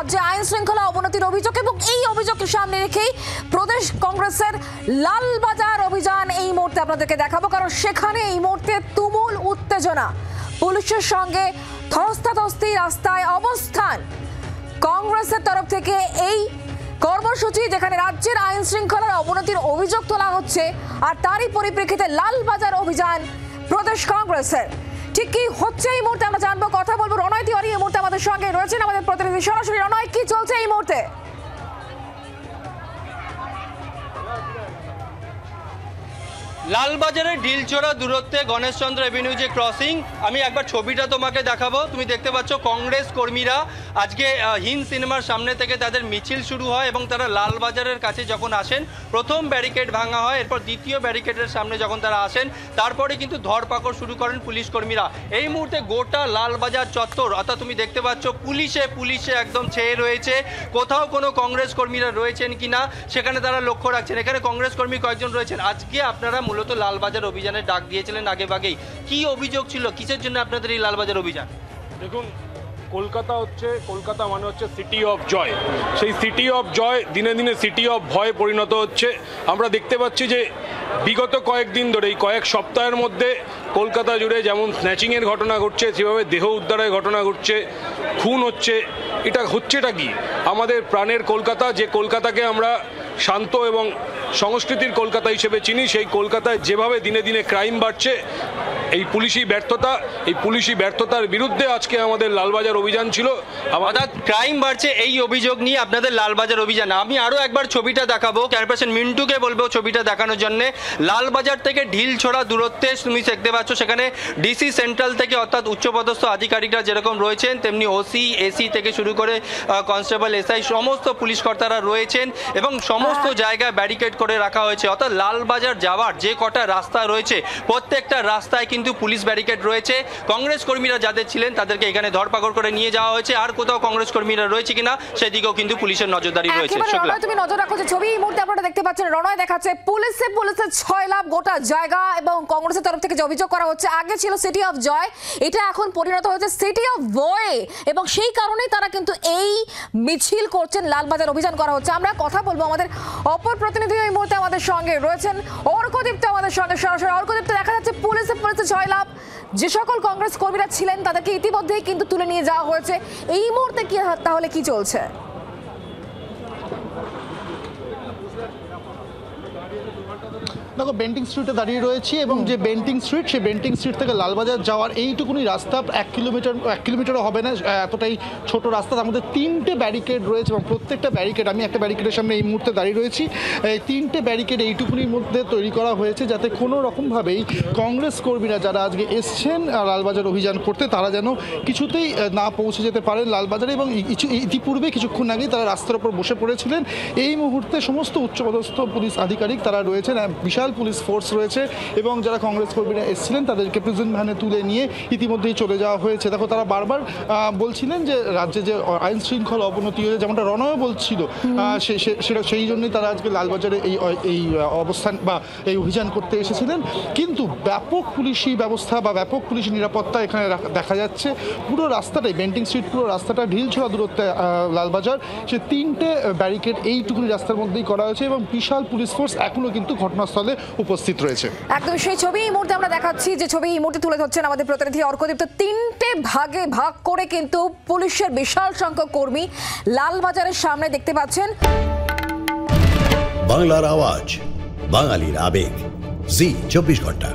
রাজ্যে আইন শৃঙ্খলা অবনতির অভিযোগ এবং এই অভিযোগকে সামনে রেখেই প্রদেশ কংগ্রেসের লালবাজার অভিযান এই মুহূর্তে আপনাদেরকে দেখাবো, কারণ সেখানে এই মুহূর্তে তুমুল উত্তেজনা, পুলিশের সঙ্গে ধস্তাধস্তি, রাস্তায় অবস্থান। কংগ্রেসের তরফ থেকে এই কর্মসূচি যেখানে রাজ্যের আইন শৃঙ্খলার অবনতির অভিযোগ তোলা হচ্ছে, আর তারই পরিপ্রেক্ষিতে লালবাজার অভিযান প্রদেশ কংগ্রেসের। ঠিক কি হচ্ছে এই মুহূর্তে আমরা জানবো, কথা বলবো। রণয় তিওয়ারি এই মুহূর্তে আমাদের সঙ্গে রয়েছেন, আমাদের প্রতিনিধি সরাসরি। রণয়, কি চলছে এই মুহূর্তে? লালবাজারের ঢিলছোড়া দূরত্বে গণেশচন্দ্র এভিনিউ যে ক্রসিং, আমি একবার ছবিটা তোমাকে দেখাবো। তুমি দেখতে পাচ্ছ কংগ্রেস কর্মীরা আজকে হিন্দ সিনেমার সামনে থেকে তাদের মিছিল শুরু হয় এবং তারা লালবাজারের কাছে যখন আসেন প্রথম ব্যারিকেড ভাঙা হয়, এরপর দ্বিতীয় ব্যারিকেডের সামনে যখন তারা আসেন তারপরে কিন্তু ধরপাকড় শুরু করেন পুলিশ কর্মীরা। এই মুহূর্তে গোটা লালবাজার চত্বর, অর্থাৎ তুমি দেখতে পাচ্ছ পুলিশে একদম ছেয়ে রয়েছে। কোথাও কোনো কংগ্রেস কর্মীরা রয়েছেন কিনা সেখানে তারা লক্ষ্য রাখছেন। এখানে কংগ্রেস কর্মী কয়েকজন রয়েছেন। আজকে আপনারা মূলত লালবাজার অভিযানের ডাক দিয়েছিলেন আগেভাগেই, কি অভিযোগ ছিল, কিসের জন্য আপনাদের এই লালবাজার অভিযান? দেখুন, কলকাতা মানে হচ্ছে সিটি অফ জয়। সেই সিটি অফ জয় দিনে দিনে সিটি অফ ভয়ে পরিণত হচ্ছে। আমরা দেখতে পাচ্ছি যে বিগত কয়েকদিন ধরেই, কয়েক সপ্তাহের মধ্যে কলকাতা জুড়ে যেমন স্ন্যাচিংয়ের ঘটনা ঘটছে, সেভাবে দেহ উদ্ধারের ঘটনা ঘটছে, খুন হচ্ছে। হচ্ছেটা কি? আমাদের প্রাণের কলকাতা, যে কলকাতাকে আমরা শান্ত এবং সংস্কৃতির কলকাতা হিসেবে চিনি, সেই কলকাতায় যেভাবে দিনে দিনে ক্রাইম বাড়ছে, এই পুলিশি ব্যর্থতার বিরুদ্ধে আজকে আমাদের লালবাজার অভিযান ছিল। অর্থাৎ ক্রাইম বাড়ছে এই অভিযোগ নিয়ে আপনাদের লালবাজার অভিযান। আমি আরও একবার ছবিটা দেখাবো, ক্যামেরাপারসন মিন্টুকে বলবো ছবিটা দেখানোর জন্য। লালবাজার থেকে ঢিলছোড়া দূরত্বে তুমি দেখতে পাচ্ছ সেখানে ডিসি সেন্ট্রাল থেকে, অর্থাৎ উচ্চপদস্থ আধিকারিকরা যেরকম রয়েছেন তেমনি ওসি, এসি থেকে শুরু করে কনস্টেবল, এসআই সমস্ত পুলিশ কর্তারা রয়েছেন এবং সমস্ত জায়গায় ব্যারিকেড করে রাখা হয়েছে। অর্থাৎ লালবাজার যাওয়ার যে কটা রাস্তা রয়েছে প্রত্যেকটা রাস্তায় কিন্তু পুলিশ ব্যারিকেড রয়েছে। কংগ্রেস কর্মীরা যাদের ছিলেন তাদেরকে এখানে ধরপাকড় করে নিয়ে যাওয়া হয়েছে। আর কোথাও কংগ্রেস কর্মীরা রয়েছে কিনা সেদিকেও কিন্তু পুলিশের নজরদারি রয়েছে। তুমি নজর রাখো যে ছবি এই মুহূর্তে আপনারা দেখতে পাচ্ছেন, রণয় দেখাচ্ছে পুলিশের ছয় লাভ গোটা জায়গা এবং কংগ্রেসের তরফ থেকে যে অভিযোগ করা হচ্ছে, আগে ছিল সিটি অফ জয়, এটা এখন পরিণত হয়েছে সিটি অফ ভয়ে, এবং সেই কারণেই তারা কিন্তু এই মিছিল করছেন, লালবাজার অভিযান করা হচ্ছে। আমরা কথা বলবো, আমাদের অপর প্রতিনিধি এই মুহূর্তে আমাদের সঙ্গে রয়েছেন, অর্কদীপ্ত আমাদের সঙ্গে সরাসরি। অর্কদীপ্ত, দেখা যাচ্ছে পুলিশের ছয় লাভ, যে সকল কংগ্রেস কর্মীরা ছিলেন তাদেরকে ইতিমধ্যেই কিন্তু তুলে নিয়ে যাওয়া হয়েছে। এই মুহূর্তে কি তাহলে কি চলছে? দেখো, বেন্টিং স্ট্রিটে দাঁড়িয়ে রয়েছি এবং যে বেন্টিং স্ট্রিট, সেই বেন্টিং স্ট্রিট থেকে লালবাজার যাওয়ার এইটুকুনি রাস্তা 1 কিলোমিটারও হবে না, এতটাই ছোট রাস্তা। তার মধ্যে 3টে ব্যারিকেড রয়েছে এবং প্রত্যেকটা ব্যারিকেড, আমি একটা ব্যারিকেডের সামনে এই মুহূর্তে দাঁড়িয়ে রয়েছি, 3টে ব্যারিকেড এইটুকুনির মধ্যে তৈরি করা হয়েছে যাতে কোনো রকমভাবেই কংগ্রেস কর্মীরা যারা আজকে এসছেন লালবাজার অভিযান করতে, তারা যেন কিছুতেই না পৌঁছে যেতে পারেন লালবাজারে। এবং ইতিপূর্বে কিছুক্ষণ আগেই তারা রাস্তার উপর বসে পড়েছিলেন। এই মুহূর্তে সমস্ত উচ্চপদস্থ পুলিশ আধিকারিক তারা রয়েছেন, বিশাল পুলিশ ফোর্স রয়েছে এবং যারা কংগ্রেস কর্মীরা এসেছিলেন তাদেরকে প্রেজেন্ট ভ্যানে তুলে নিয়ে ইতিমধ্যেই চলে যাওয়া হয়েছে। দেখো, তারা বারবার বলছিলেন যে রাজ্যে যে আইন শৃঙ্খলা অবনতি হয়েছে, যেমনটা রণয় বলছিল, সেই জন্যই তারা আজকে লালবাজারে এই অবস্থান বা এই অভিযান করতে এসেছিলেন। কিন্তু ব্যাপক পুলিশি ব্যবস্থা বা ব্যাপক পুলিশি নিরাপত্তা এখানে দেখা যাচ্ছে। পুরো রাস্তাটাই, বেন্টিং স্ট্রিট পুরো রাস্তাটা ঢিলছোড়া দূরত্বে লালবাজার, সে 3টে ব্যারিকেড এইটুকুনি রাস্তার মধ্যেই করা হয়েছে এবং বিশাল পুলিশ ফোর্স এখনো কিন্তু ঘটনাস্থলে উপস্থিত রয়েছে। একদম সেই ছবি এই মুহূর্তে আমরা দেখাচ্ছি, যে ছবি এই মুহূর্তে তুলে ধরছেন আমাদের প্রতিনিধি অর্কদীপ্ত। 3টে ভাগে ভাগ করে কিন্তু পুলিশের বিশাল সংখ্যক কর্মী লালবাজারের সামনে দেখতে পাচ্ছেন। বাংলার আওয়াজ, বাঙালির আবেগ, জি 24 ঘন্টা।